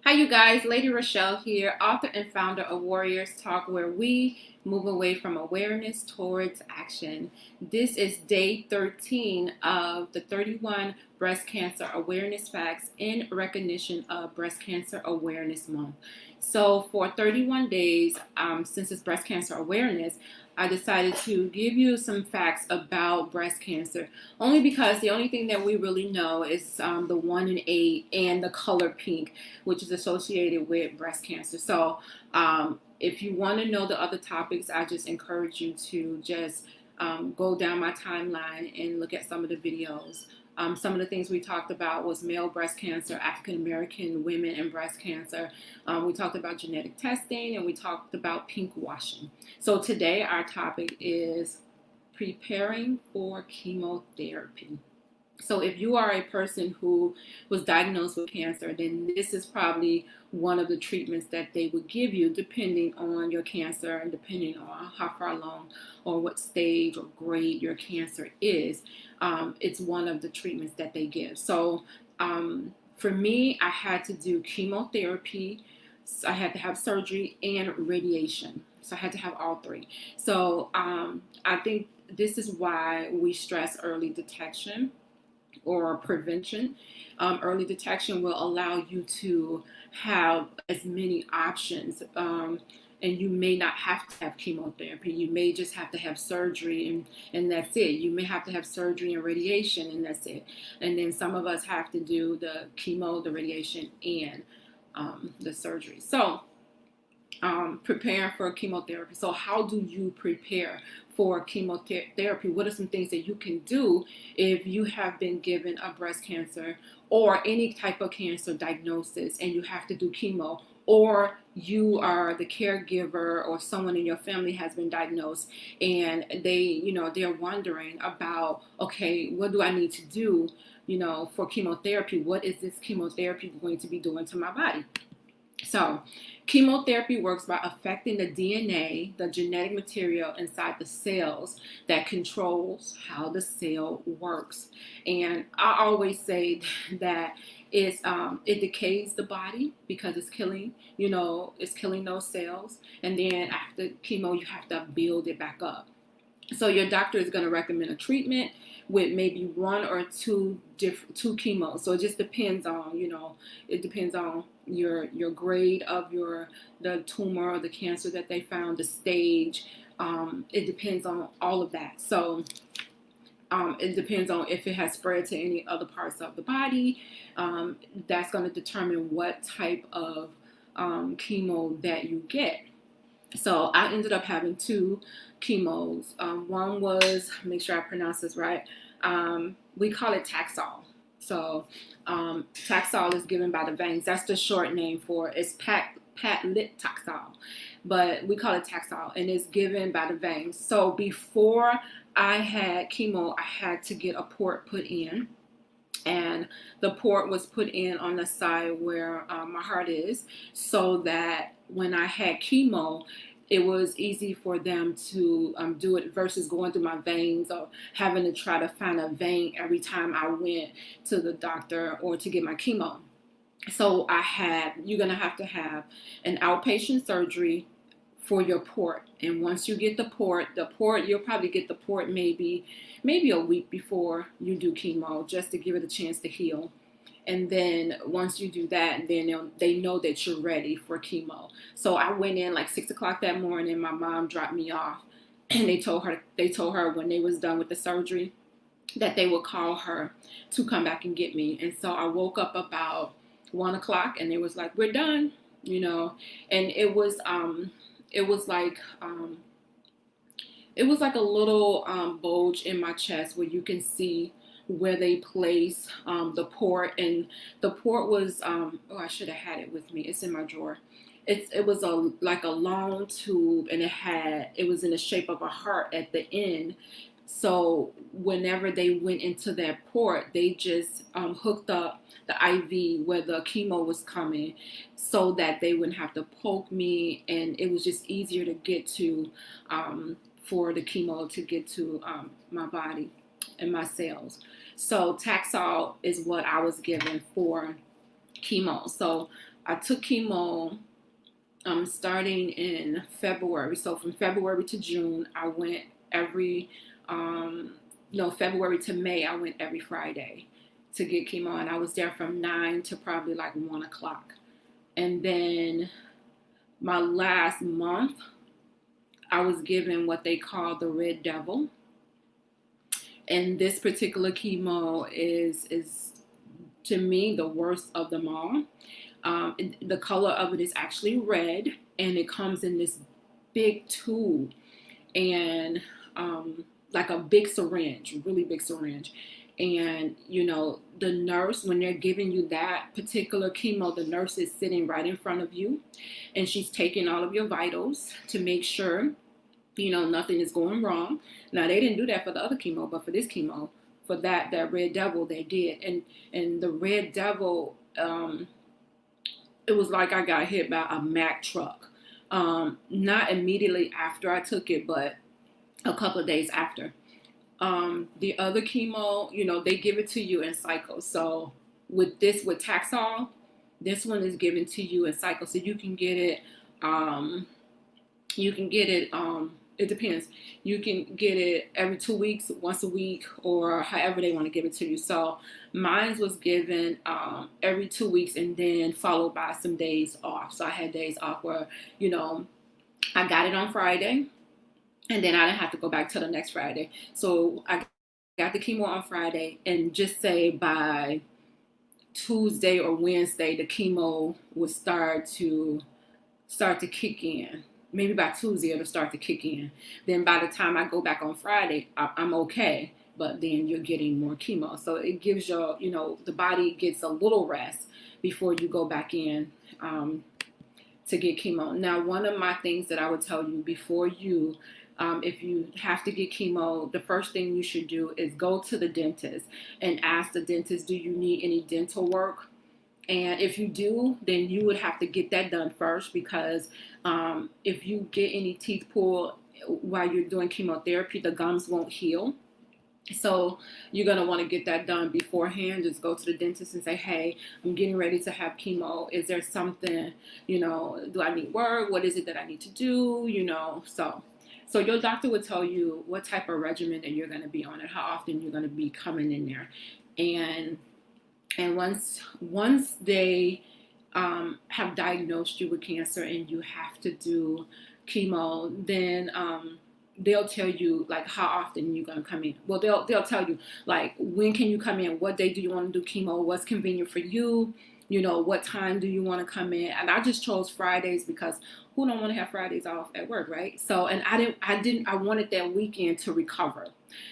Hi, you guys. Lady Rochelle here, author and founder of Warriors Talk, where we move away from awareness towards action. This is day 13 of the 31 breast cancer awareness facts in recognition of Breast Cancer Awareness Month. So, for 31 days, since it's breast cancer awareness, I decided to give you some facts about breast cancer, only because the only thing that we really know is the 1 in 8 and the color pink, which is associated with breast cancer. So, if you want to know the other topics, I just encourage you to just go down my timeline and look at some of the videos. Some of the things we talked about was male breast cancer, African American women and breast cancer. We talked about genetic testing, and we talked about pink washing. So today our topic is preparing for chemotherapy. So if you are a person who was diagnosed with cancer, then this is probably one of the treatments that they would give you depending on your cancer and depending on how far along or what stage or grade your cancer is. It's one of the treatments that they give. So for me, I had to do chemotherapy. So I had to have surgery and radiation. So I had to have all three. So I think this is why we stress early detection or prevention. Early detection will allow you to have as many options. And you may not have to have chemotherapy. You may just have to have surgery and that's it. You may have to have surgery and radiation and that's it. And then some of us have to do the chemo, the radiation, and the surgery. So preparing for chemotherapy. So how do you prepare for chemotherapy? What are some things that you can do if you have been given a breast cancer or any type of cancer diagnosis and you have to do chemo, or you are the caregiver or someone in your family has been diagnosed and they're wondering about, okay, what do I need to do, for chemotherapy? What is this chemotherapy going to be doing to my body? So, chemotherapy works by affecting the DNA, the genetic material inside the cells that controls how the cell works. And I always say that it decays the body because it's killing those cells. And then after chemo, you have to build it back up. So your doctor is going to recommend a treatment with maybe one or two chemos. So it just depends on, it depends on your grade of the tumor or the cancer that they found, the stage. It depends on all of that. So it depends on if it has spread to any other parts of the body. That's going to determine what type of chemo that you get. So I ended up having two chemos. One was, make sure I pronounce this right, we call it Taxol. So Taxol is given by the veins. That's the short name for it. It's Taxol, but we call it Taxol, and it's given by the veins. So before I had chemo, I had to get a port put in. And the port was put in on the side where my heart is, so that when I had chemo, it was easy for them to do it versus going through my veins or having to try to find a vein every time I went to the doctor or to get my chemo. So you're going to have an outpatient surgery for your port. And once you get the port, you'll probably get the port maybe a week before you do chemo, just to give it a chance to heal. And then once you do that, then they know that you're ready for chemo. So I went in like 6 o'clock that morning. My mom dropped me off, and they told her when they was done with the surgery that they would call her to come back and get me. And so I woke up about 1 o'clock, and they was like, "We're done," and it was like a little bulge in my chest where you can see where they place the port. And the port was I should have had it with me. It's in my drawer. It was like a long tube, and it was in the shape of a heart at the end. So whenever they went into that port, they just hooked up the IV where the chemo was coming, so that they wouldn't have to poke me, and it was just easier to get to for the chemo to get to my body and my cells. So Taxol is what I was given for chemo. So I took chemo starting in February. So from February to June, I went every, no, February to May, I went every Friday to get chemo. And I was there from 9 to probably like 1 o'clock. And then my last month, I was given what they call the Red Devil. And this particular chemo is to me the worst of them all. The color of it is actually red, and it comes in this big tube and like a big syringe, really big syringe. And the nurse, when they're giving you that particular chemo, the nurse is sitting right in front of you, and she's taking all of your vitals to make sure nothing is going wrong. Now, they didn't do that for the other chemo, but for this chemo, for that Red Devil, they did. And the Red Devil, it was like I got hit by a Mack truck. Not immediately after I took it, but a couple of days after. The other chemo, they give it to you in cycles. So with Taxol, this one is given to you in cycles. So you can get it, it depends. You can get it every 2 weeks, once a week, or however they want to give it to you. So mine was given every 2 weeks and then followed by some days off. So I had days off where, I got it on Friday and then I didn't have to go back till the next Friday. So I got the chemo on Friday, and just say by Tuesday or Wednesday, the chemo would start to kick in. Maybe by Tuesday it'll start to kick in. Then by the time I go back on Friday, I'm okay. But then you're getting more chemo. So it gives the body gets a little rest before you go back in to get chemo. Now, one of my things that I would tell you before you, if you have to get chemo, the first thing you should do is go to the dentist and ask the dentist, do you need any dental work? And if you do, then you would have to get that done first, because if you get any teeth pulled while you're doing chemotherapy, the gums won't heal. So you're going to want to get that done beforehand. Just go to the dentist and say, hey, I'm getting ready to have chemo. Is there something, do I need work? What is it that I need to do? So your doctor would tell you what type of regimen that you're going to be on and how often you're going to be coming in there. And once they have diagnosed you with cancer and you have to do chemo, then they'll tell you like how often you're gonna come in. Well, they'll tell you like when can you come in, what day do you want to do chemo, what's convenient for you, what time do you want to come in. And I just chose Fridays because who don't want to have Fridays off at work, right? So, and I wanted that weekend to recover.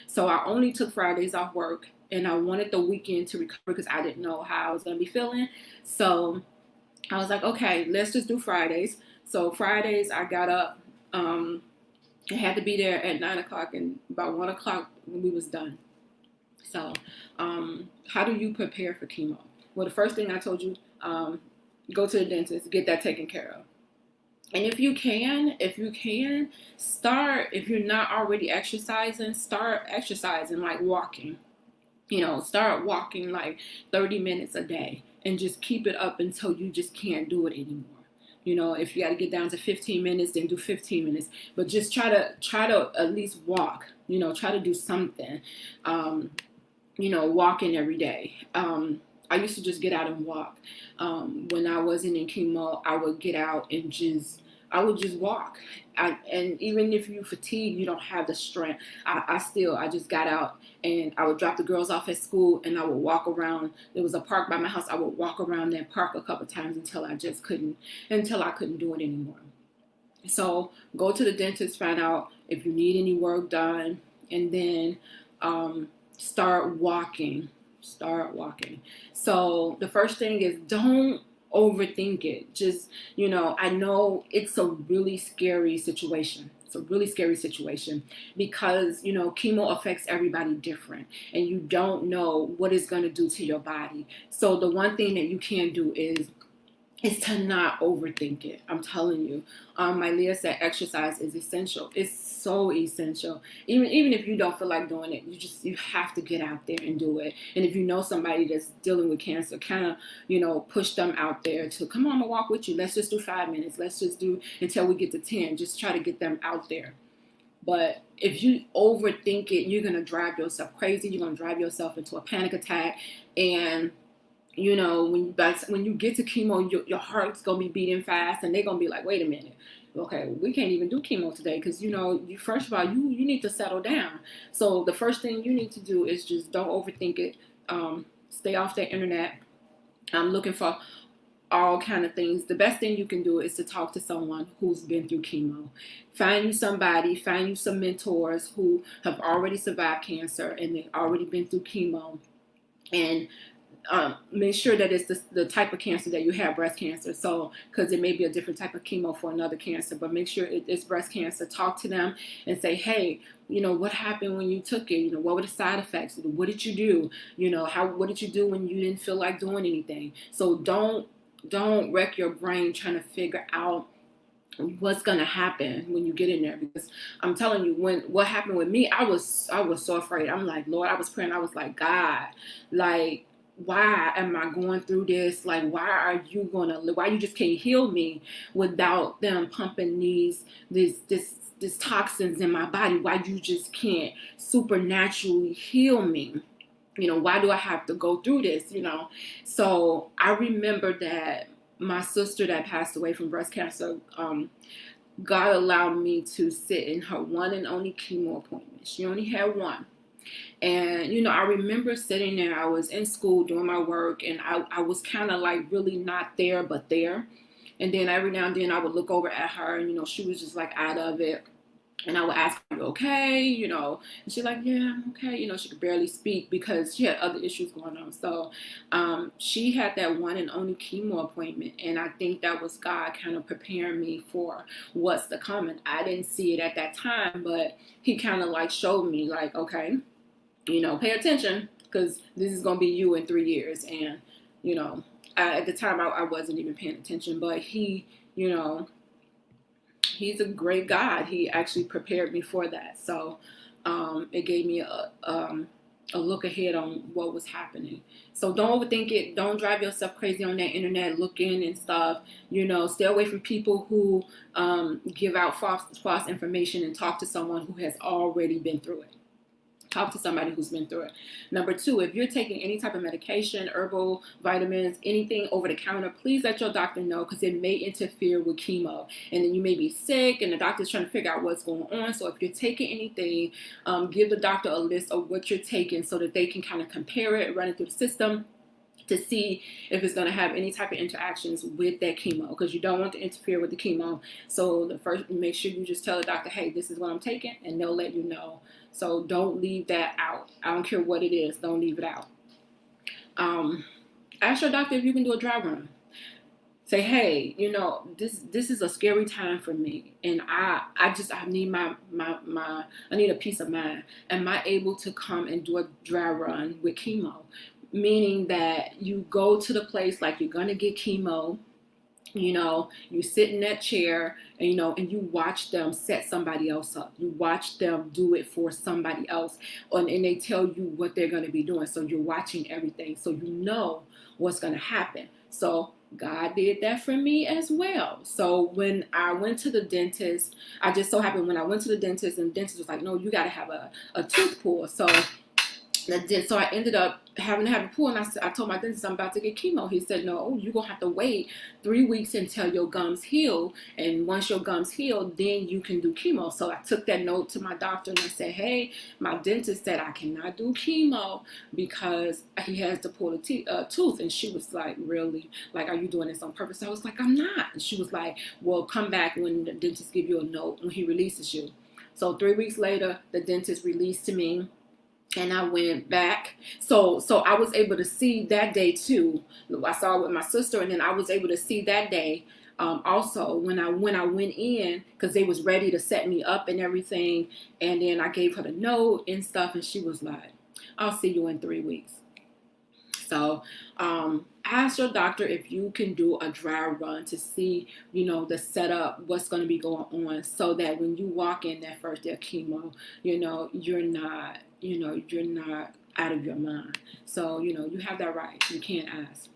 So I only took Fridays off work, and I wanted the weekend to recover because I didn't know how I was going to be feeling. So I was like, okay, let's just do Fridays. So Fridays I got up, I had to be there at 9 o'clock, and by 1 o'clock we was done. So how do you prepare for chemo? Well, the first thing I told you, go to the dentist, get that taken care of. And if you can start, if you're not already exercising, start exercising, like walking. Start walking like 30 minutes a day and just keep it up until you just can't do it anymore. If you got to get down to 15 minutes, then do 15 minutes. But just try to at least walk. Try to do something. Walking every day. I used to just get out and walk. When I wasn't in chemo, I would get out and I would just walk. And even if you fatigue, you don't have the strength. I just got out and I would drop the girls off at school and I would walk around. There was a park by my house. I would walk around that park a couple times until I couldn't do it anymore. So go to the dentist, find out if you need any work done, and then start walking. So the first thing is, don't overthink it. Just, I know it's a really scary situation. It's a really scary situation because, chemo affects everybody different and you don't know what it's going to do to your body. So the one thing that you can do is is to not overthink it. I'm telling you. My Leah said exercise is essential. It's so essential. Even if you don't feel like doing it, you have to get out there and do it. And if you know somebody that's dealing with cancer, kind of, push them out there to come on, I'm gonna walk with you. Let's just do 5 minutes. Let's just do until we get to 10. Just try to get them out there. But if you overthink it, you're gonna drive yourself crazy. You're gonna drive yourself into a panic attack. And when you get to chemo, your heart's gonna be beating fast, and they're gonna be like, wait a minute, okay, we can't even do chemo today because first of all, you need to settle down. So the first thing you need to do is just don't overthink it. Stay off the internet. I'm looking for all kind of things. The best thing you can do is to talk to someone who's been through chemo. Find you some mentors who have already survived cancer and they've already been through chemo, and make sure that it's the type of cancer that you have, breast cancer. So, because it may be a different type of chemo for another cancer, but make sure it's breast cancer. Talk to them and say, hey, what happened when you took it? What were the side effects? What did you do? What did you do when you didn't feel like doing anything? So don't wreck your brain trying to figure out what's gonna happen when you get in there, because I'm telling you, what happened with me, I was so afraid. I'm like, Lord, I was praying. I was like, God, like, why am I going through this? Like, why you just can't heal me without them pumping these toxins in my body? Why you just can't supernaturally heal me? Why do I have to go through this? So I remember that my sister that passed away from breast cancer, God allowed me to sit in her one and only chemo appointment. She only had one. And, I remember sitting there. I was in school doing my work, and I was kind of like really not there, but there. And then every now and then I would look over at her, and, she was just like out of it. And I would ask her, "Are you okay?" And she's like, "Yeah, I'm okay." She could barely speak because she had other issues going on. So she had that one and only chemo appointment. And I think that was God kind of preparing me for what's to come. And I didn't see it at that time, but he kind of like showed me like, okay, pay attention, because this is going to be you in 3 years. And, at the time I wasn't even paying attention, but you know, he's a great God. He actually prepared me for that. So it gave me a look ahead on what was happening. So don't overthink it. Don't drive yourself crazy on that internet looking and stuff. Stay away from people who give out false information, and talk to someone who has already been through it. Talk to somebody who's been through it. Number 2, if you're taking any type of medication, herbal, vitamins, anything over the counter, please let your doctor know, because it may interfere with chemo. And then you may be sick, and the doctor's trying to figure out what's going on. So if you're taking anything, give the doctor a list of what you're taking so that they can kind of compare it, run it through the system to see if it's going to have any type of interactions with that chemo, because you don't want to interfere with the chemo. So make sure you just tell the doctor, hey, this is what I'm taking, and they'll let you know. So don't leave that out. I don't care what it is. Don't leave it out. Ask your doctor if you can do a dry run. Say, hey, this is a scary time for me, and I need I need a peace of mind. Am I able to come and do a dry run with chemo? Meaning that you go to the place like you're gonna get chemo. You sit in that chair, and and you watch them set somebody else up. You watch them do it for somebody else, and they tell you what they're going to be doing. So you're watching everything, so you know what's going to happen. So God did that for me as well. So when I went to the dentist, I just so happened when I went to the dentist, and the dentist was like, no, you got to have a tooth pull. So I ended up having to have a pull, and I told my dentist I'm about to get chemo. He said, no, you're going to have to wait 3 weeks until your gums heal, and once your gums heal, then you can do chemo. So I took that note to my doctor, and I said, hey, my dentist said I cannot do chemo because he has to pull a tooth. And she was like, really? Like, are you doing this on purpose? I was like, I'm not. And she was like, well, come back when the dentist give you a note when he releases you. So 3 weeks later, the dentist released to me, and I went back. So I was able to see that day too. I saw it with my sister, and then I was able to see that day also when I went in, because they was ready to set me up and everything. And then I gave her the note and stuff, and she was like, I'll see you in 3 weeks. So ask your doctor if you can do a dry run to see, the setup, what's going to be going on, so that when you walk in that first day of chemo, you're not out of your mind. So, you have that right. You can't ask.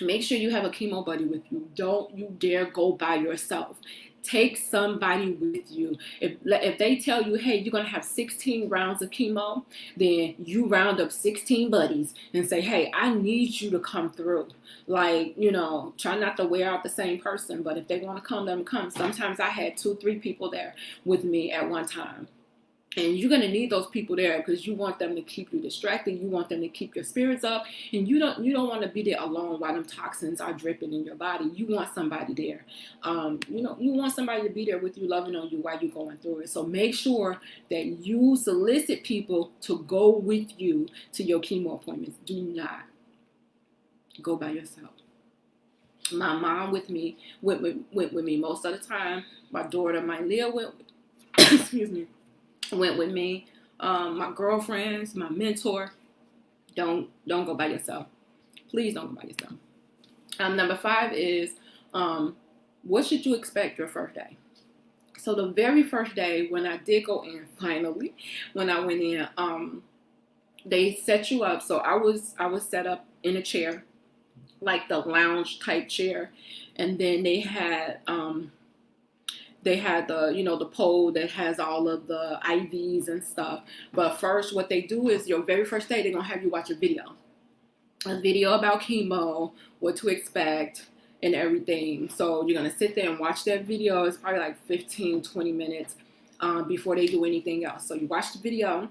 Make sure you have a chemo buddy with you. Don't you dare go by yourself. Take somebody with you. If they tell you, hey, you're going to have 16 rounds of chemo, then you round up 16 buddies and say, hey, I need you to come through. Like, try not to wear out the same person, but if they want to come, let them come. Sometimes I had 2-3 people there with me at one time. And you're going to need those people there because you want them to keep you distracted. You want them to keep your spirits up. And you don't want to be there alone while them toxins are dripping in your body. You want somebody there. You want somebody to be there with you, loving on you while you're going through it. So make sure that you solicit people to go with you to your chemo appointments. Do not go by yourself. My mom went with me most of the time. My daughter, my Leah, went with me. My girlfriends, my mentor. Don't go by yourself. Please don't go by yourself. Number 5 is what should you expect your first day? So the very first day when I did go in, finally, when I went in, they set you up. So I was set up in a chair, like the lounge type chair, and then they had the the pole that has all of the IVs and stuff. But first, what they do is your very first day, they're going to have you watch a video about chemo, what to expect, and everything. So you're going to sit there and watch that video. It's probably like 15-20 minutes before they do anything else. So you watch the video,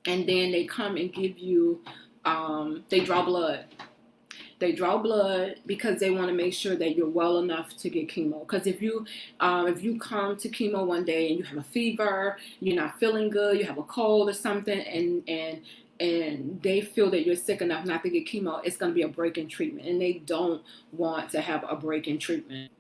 and then they come and give you, they draw blood. They draw blood because they want to make sure that you're well enough to get chemo. Because if you come to chemo one day and you have a fever, you're not feeling good, you have a cold or something, and they feel that you're sick enough not to get chemo, it's going to be a break in treatment, and they don't want to have a break in treatment.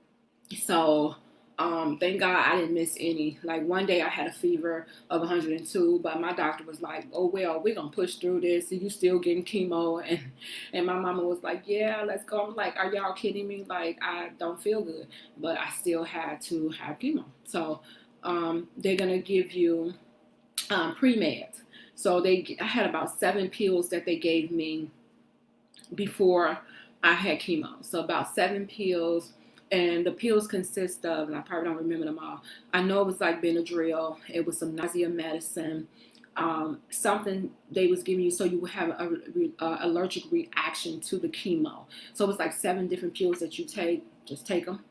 So thank God I didn't miss any. Like one day I had a fever of 102, but my doctor was like, oh, well, we're going to push through this. You still getting chemo? And my mama was like, yeah, let's go. I'm like, are y'all kidding me? Like, I don't feel good, but I still had to have chemo. So they're going to give you pre-meds. So I had about 7 pills that they gave me before I had chemo. So about 7 pills. And the pills consist of, and I probably don't remember them all. I know it was like Benadryl. It was some nausea medicine. Something they was giving you so you would have a allergic reaction to the chemo. So it was like 7 different pills that you take. Just take them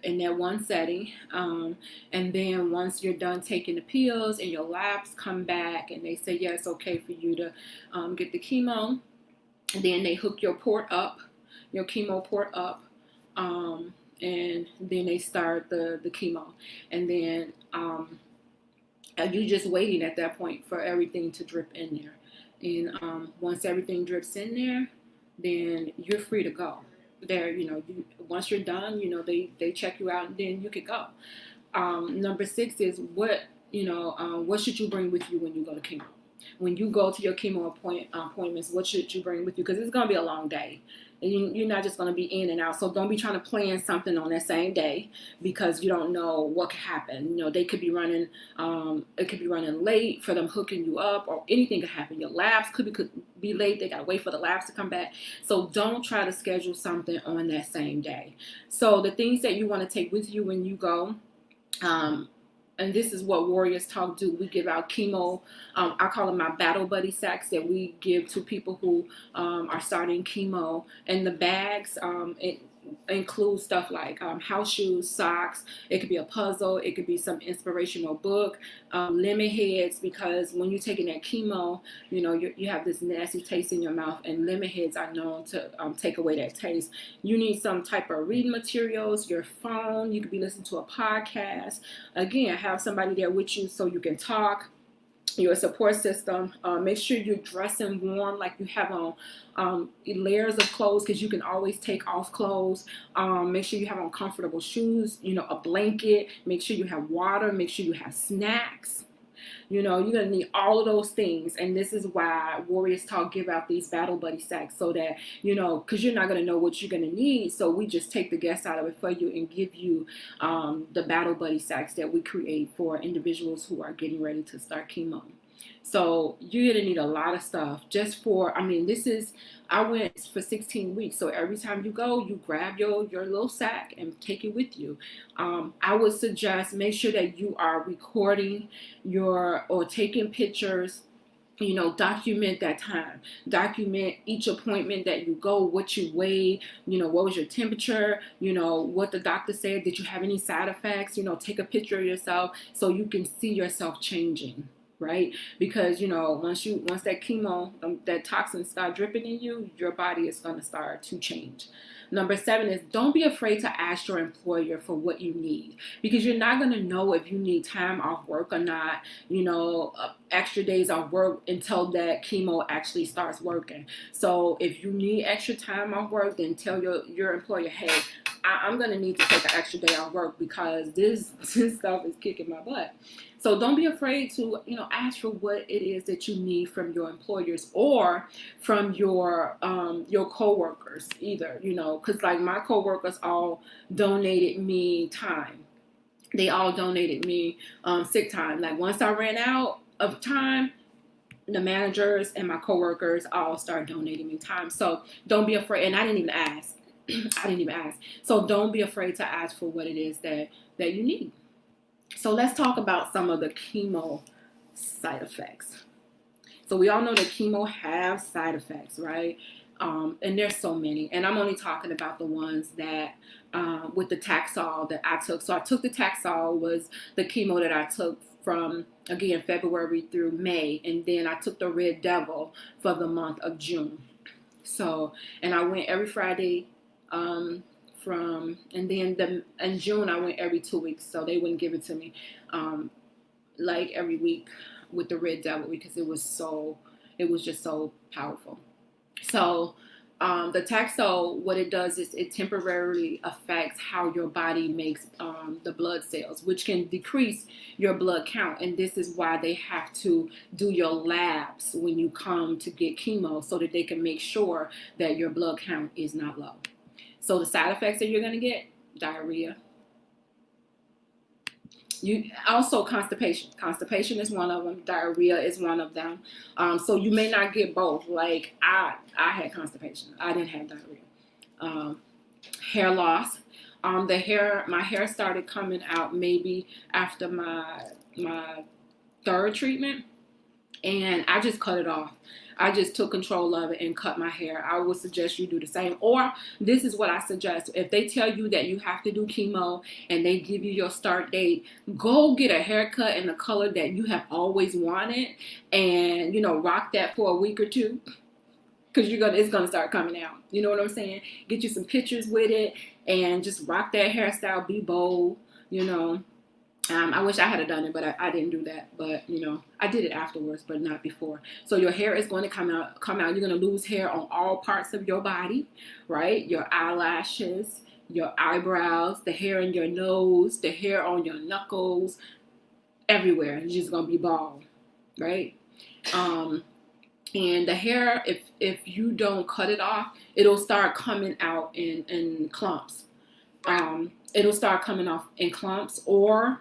in that one setting. And then once you're done taking the pills and your labs come back and they say, yeah, it's okay for you to get the chemo. And then they hook your chemo port up. And then they start the chemo, and then you just waiting at that point for everything to drip in there. And once everything drips in there, then you're free to go. There, once you're done, they check you out, and then you can go. Number 6 is what should you bring with you when you go to chemo? When you go to your chemo appointments, what should you bring with you? Because it's going to be a long day. And you're not just going to be in and out. So don't be trying to plan something on that same day because you don't know what could happen. They could be running, it could be running late for them hooking you up, or anything could happen. Your labs could be late. They got to wait for the labs to come back. So don't try to schedule something on that same day. So the things that you want to take with you when you go, and this is what Warriors Talk do. We give out chemo. I call them my battle buddy sacks that we give to people who are starting chemo. And the bags, it includes stuff like house shoes, socks. It could be a puzzle. It could be some inspirational book, lemon heads, because when you're taking that chemo, you have this nasty taste in your mouth, and lemon heads are known to take away that taste. You need some type of reading materials, your phone. You could be listening to a podcast. Again, have somebody there with you so you can talk. Your support system. Make sure you're dressing warm, like you have on layers of clothes, because you can always take off clothes. Make sure you have on comfortable shoes, a blanket. Make sure you have water. Make sure you have snacks. You're going to need all of those things. And this is why Warriors Talk give out these battle buddy sacks, so that, because you're not going to know what you're going to need. So we just take the guess out of it for you and give you the battle buddy sacks that we create for individuals who are getting ready to start chemo. So you're going to need a lot of stuff just for, I went for 16 weeks. So every time you go, you grab your little sack and take it with you. I would suggest make sure that you are recording or taking pictures. Document that time. Document each appointment that you go, what you weighed, what was your temperature, what the doctor said. Did you have any side effects? Take a picture of yourself so you can see yourself changing. Right? Because, once that chemo, that toxin start dripping in you, your body is going to start to change. Number 7 is don't be afraid to ask your employer for what you need, because you're not going to know if you need time off work or not, extra days off work until that chemo actually starts working. So if you need extra time off work, then tell your employer, hey, I'm going to need to take an extra day off work because this stuff is kicking my butt. So don't be afraid to, ask for what it is that you need from your employers or from your coworkers either, because like my coworkers all donated me time. They all donated me sick time. Like once I ran out of time, the managers and my coworkers all started donating me time. So don't be afraid. And I didn't even ask. So don't be afraid to ask for what it is that you need. So let's talk about some of the chemo side effects. So we all know that chemo have side effects, right? And there's so many. And I'm only talking about the ones that with the Taxol that I took. So I took the Taxol, was the chemo that I took from, again, February through May. And then I took the Red Devil for the month of June. So, and I went every Friday and then in June I went every 2 weeks, so they wouldn't give it to me like every week with the Red Devil, because it was just so powerful. So the Taxol, what it does is it temporarily affects how your body makes the blood cells, which can decrease your blood count. And this is why they have to do your labs when you come to get chemo, so that they can make sure that your blood count is not low. So the side effects that you're going to get, diarrhea. Also constipation. Constipation is one of them. Diarrhea is one of them. So you may not get both. Like I had constipation. I didn't have diarrhea. Hair loss. My hair started coming out maybe after my third treatment, and I just cut it off. I just took control of it and cut my hair. I would suggest you do the same. Or this is what I suggest. If they tell you that you have to do chemo and they give you your start date, go get a haircut in the color that you have always wanted, and rock that for a week or two, because it's gonna start coming out. You know what I'm saying? Get you some pictures with it and just rock that hairstyle. Be bold. I wish I had done it, but I didn't do that. But, I did it afterwards, but not before. So your hair is going to come out. You're going to lose hair on all parts of your body, right? Your eyelashes, your eyebrows, the hair in your nose, the hair on your knuckles, everywhere. It's just going to be bald, right? And the hair, if you don't cut it off, it'll start coming out in clumps. It'll start coming off in clumps, or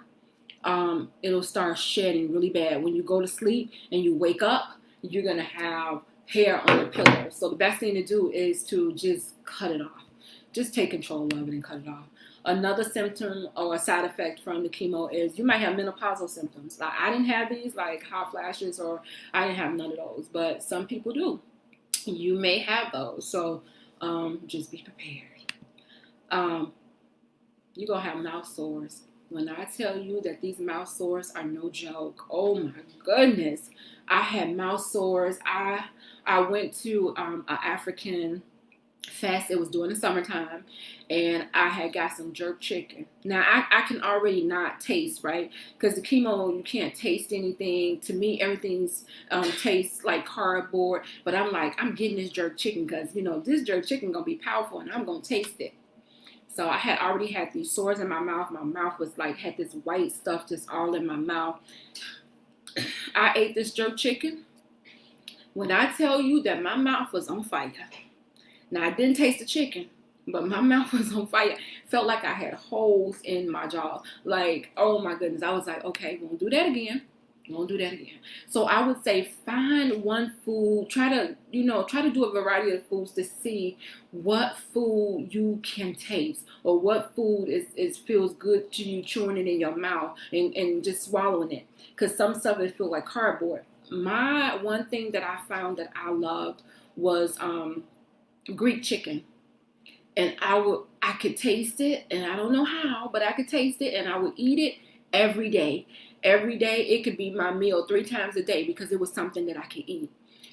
it'll start shedding really bad. When you go to sleep and you wake up, you're going to have hair on the pillow. So the best thing to do is to just cut it off. Just take control of it and cut it off. Another symptom or a side effect from the chemo is you might have menopausal symptoms. Like I didn't have these, like hot flashes, or I didn't have none of those, but some people do. You may have those. So just be prepared. You're going to have mouth sores. When I tell you that these mouth sores are no joke, oh my goodness. I had mouth sores. I went to an African fest. It was during the summertime, and I had got some jerk chicken. Now, I can already not taste, right? Because the chemo, you can't taste anything. To me, everything's tastes like cardboard. But I'm like, I'm getting this jerk chicken because, this jerk chicken going to be powerful, and I'm going to taste it. So I had already had these sores in my mouth. My mouth was like, had this white stuff just all in my mouth. I ate this jerk chicken. When I tell you that my mouth was on fire. Now, I didn't taste the chicken, but my mouth was on fire. Felt like I had holes in my jaw. Like, oh my goodness. I was like, okay, won't do that again. Won't do that again. So I would say find one food. Try to do a variety of foods to see what food you can taste or what food is feels good to you chewing it in your mouth and just swallowing it. Because some stuff it feels like cardboard. My one thing that I found that I loved was Greek chicken, and I could taste it, and I don't know how, but I could taste it, and I would eat it every day. Every day, it could be my meal 3 times a day because it was something that I could eat.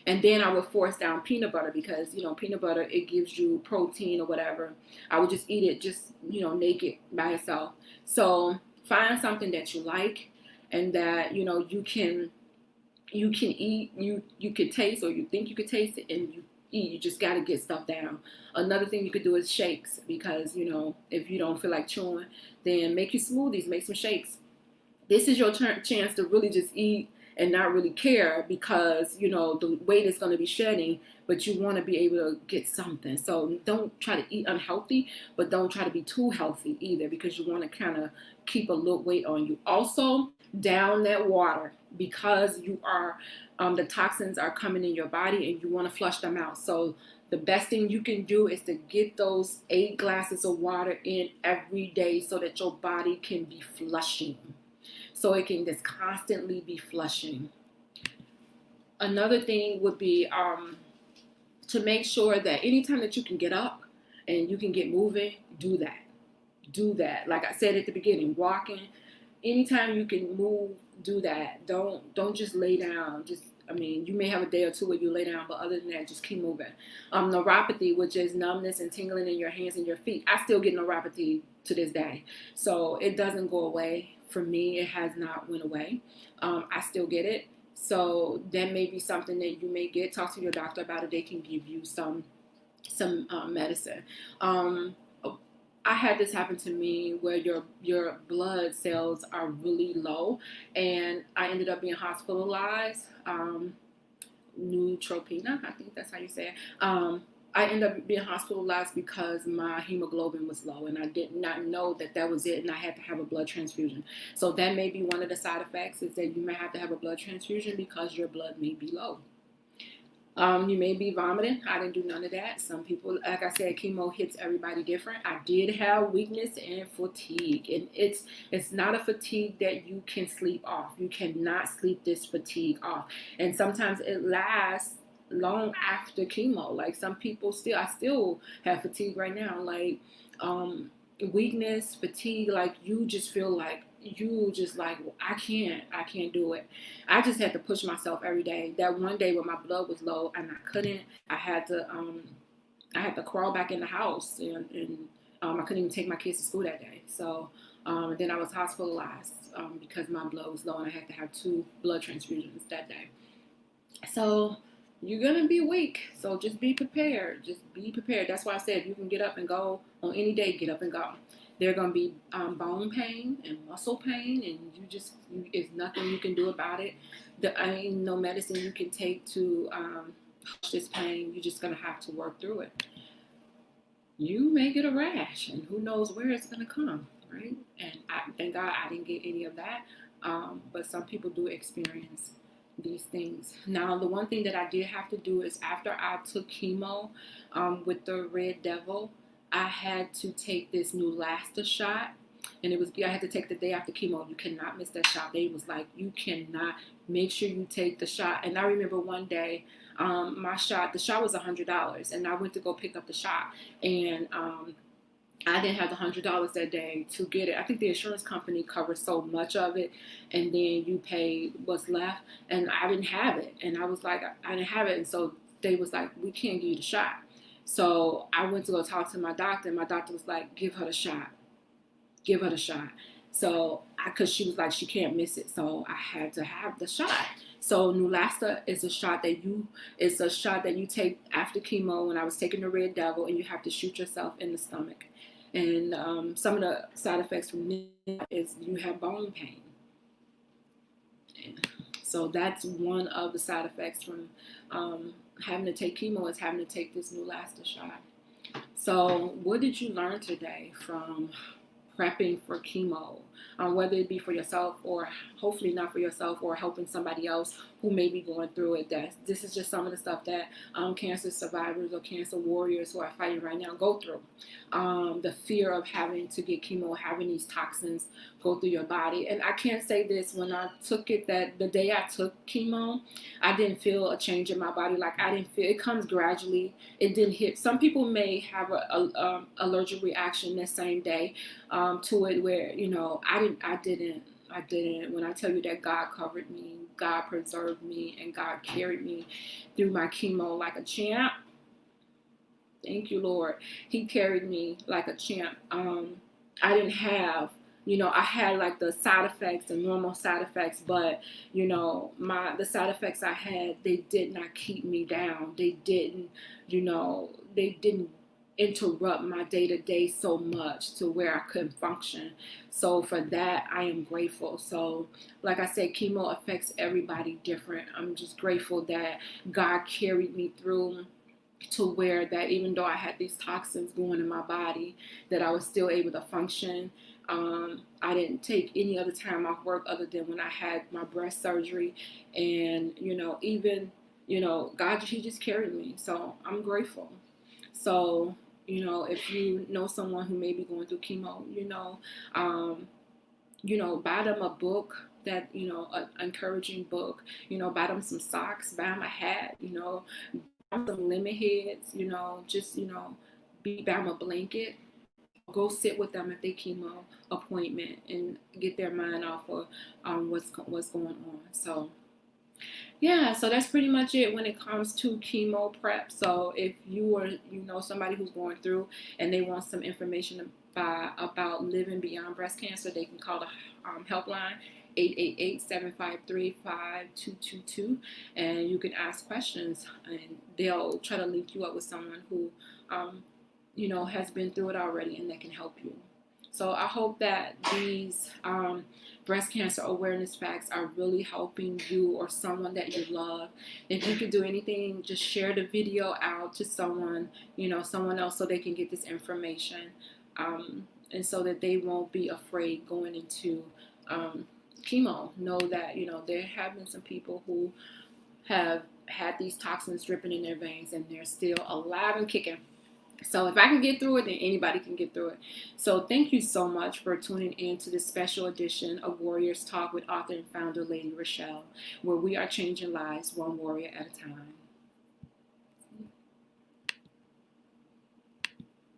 And then I would force down peanut butter because peanut butter it gives you protein or whatever. I would just eat it just naked by itself. So find something that you like and that you can eat, you could taste, or you think you could taste it, and you eat. You just got to get stuff down. Another thing you could do is shakes because if you don't feel like chewing, then make your smoothies, make some shakes. This is your chance to really just eat and not really care because the weight is going to be shedding, but you want to be able to get something. So don't try to eat unhealthy, but don't try to be too healthy either because you want to kind of keep a little weight on you. Also, down that water because you are the toxins are coming in your body and you want to flush them out. So the best thing you can do is to get those 8 glasses of water in every day so that your body can be flushing. So it can just constantly be flushing. Another thing would be to make sure that anytime that you can get up and you can get moving, do that. Do that. Like I said at the beginning, walking. Anytime you can move, do that. Don't just lay down. You may have a day or two where you lay down, but other than that, just keep moving. Neuropathy, which is numbness and tingling in your hands and your feet. I still get neuropathy to this day. So it doesn't go away. For me, it has not went away. I still get it. So that may be something that you may get. Talk to your doctor about it. They can give you some medicine. I had this happen to me where your blood cells are really low, and I ended up being hospitalized. Neutropenia, I think that's how you say it. I ended up being hospitalized because my hemoglobin was low, and I did not know that was it, and I had to have a blood transfusion. So that may be one of the side effects is that you may have to have a blood transfusion because your blood may be low. You may be vomiting. I didn't do none of that. Some people, like I said, chemo hits everybody different. I did have weakness and fatigue, and it's not a fatigue that you can sleep off. You cannot sleep this fatigue off, and sometimes it lasts long after chemo. Like some people I still have fatigue right now. Like weakness, fatigue. Like you just feel like I can't do it. I just had to push myself every day. That one day when my blood was low and I couldn't, I had to crawl back in the house, and I couldn't even take my kids to school that day. So then I was hospitalized because my blood was low and I had to have 2 blood transfusions that day. So you're gonna be weak. So just be prepared. Just be prepared. That's why I said if you can get up and go on any day, get up and go. There's gonna be bone pain and muscle pain, and it's nothing you can do about it. No medicine you can take to hush this pain. You're just gonna have to work through it. You may get a rash, and who knows where it's gonna come, right? And thank God I didn't get any of that. But some people do experience these things. Now, the one thing that I did have to do is after I took chemo with the Red Devil, I had to take this new Lastic Shot, and I had to take the day after chemo. You cannot miss that shot. They was like, you cannot, make sure you take the shot. And I remember one day, the shot was $100, and I went to go pick up the shot, and I didn't have the $100 that day to get it. I think the insurance company covers so much of it, and then you pay what's left. And I didn't have it, and I was like, I didn't have it, and so they was like, we can't give you the shot. So I went to go talk to my doctor, and my doctor was like, give her the shot, give her the shot. So because she was like, she can't miss it, so I had to have the shot. So Neulasta is a shot that you take after chemo. When I was taking the Red Devil, and you have to shoot yourself in the stomach. And some of the side effects from this is you have bone pain. So that's one of the side effects from having to take chemo, is having to take this new Lastic Shot. So what did you learn today from prepping for chemo, whether it be for yourself or hopefully not for yourself, or helping somebody else who may be going through it? That this is just some of the stuff that cancer survivors or cancer warriors who are fighting right now go through. The fear of having to get chemo, having these toxins go through your body. And I can't say this, when I took it, that the day I took chemo, I didn't feel a change in my body. Like, I didn't feel it. Comes gradually. It didn't hit. Some people may have a allergic reaction that same day to it, where I didn't. When I tell you that God covered me, God preserved me, and God carried me through my chemo like a champ. Thank you, Lord. He carried me like a champ. I didn't have, I had like the side effects, the normal side effects, but the side effects I had, they did not keep me down. They didn't interrupt my day-to-day so much to where I couldn't function. So for that, I am grateful. So like I said, chemo affects everybody different. I'm just grateful that God carried me through to where that even though I had these toxins going in my body, that I was still able to function. I didn't take any other time off work other than when I had my breast surgery. And, God, He just carried me. So I'm grateful. So, if you know someone who may be going through chemo, buy them a book, that, an encouraging book, buy them some socks, buy them a hat, buy them some lemon heads, buy them a blanket. Go sit with them at their chemo appointment and get their mind off of what's going on. So yeah, so that's pretty much it when it comes to chemo prep. So if you know somebody who's going through and they want some information about living beyond breast cancer, they can call the helpline 888-753-5222, and you can ask questions, and they'll try to link you up with someone who has been through it already, and that can help you. So I hope that these breast cancer awareness facts are really helping you or someone that you love. If you could do anything, just share the video out to someone else, so they can get this information, and so that they won't be afraid going into chemo. Know that there have been some people who have had these toxins dripping in their veins, and they're still alive and kicking. So if I can get through it, then anybody can get through it. So thank you so much for tuning in to this special edition of Warriors Talk with author and founder Lady Rochelle, where we are changing lives one warrior at a time.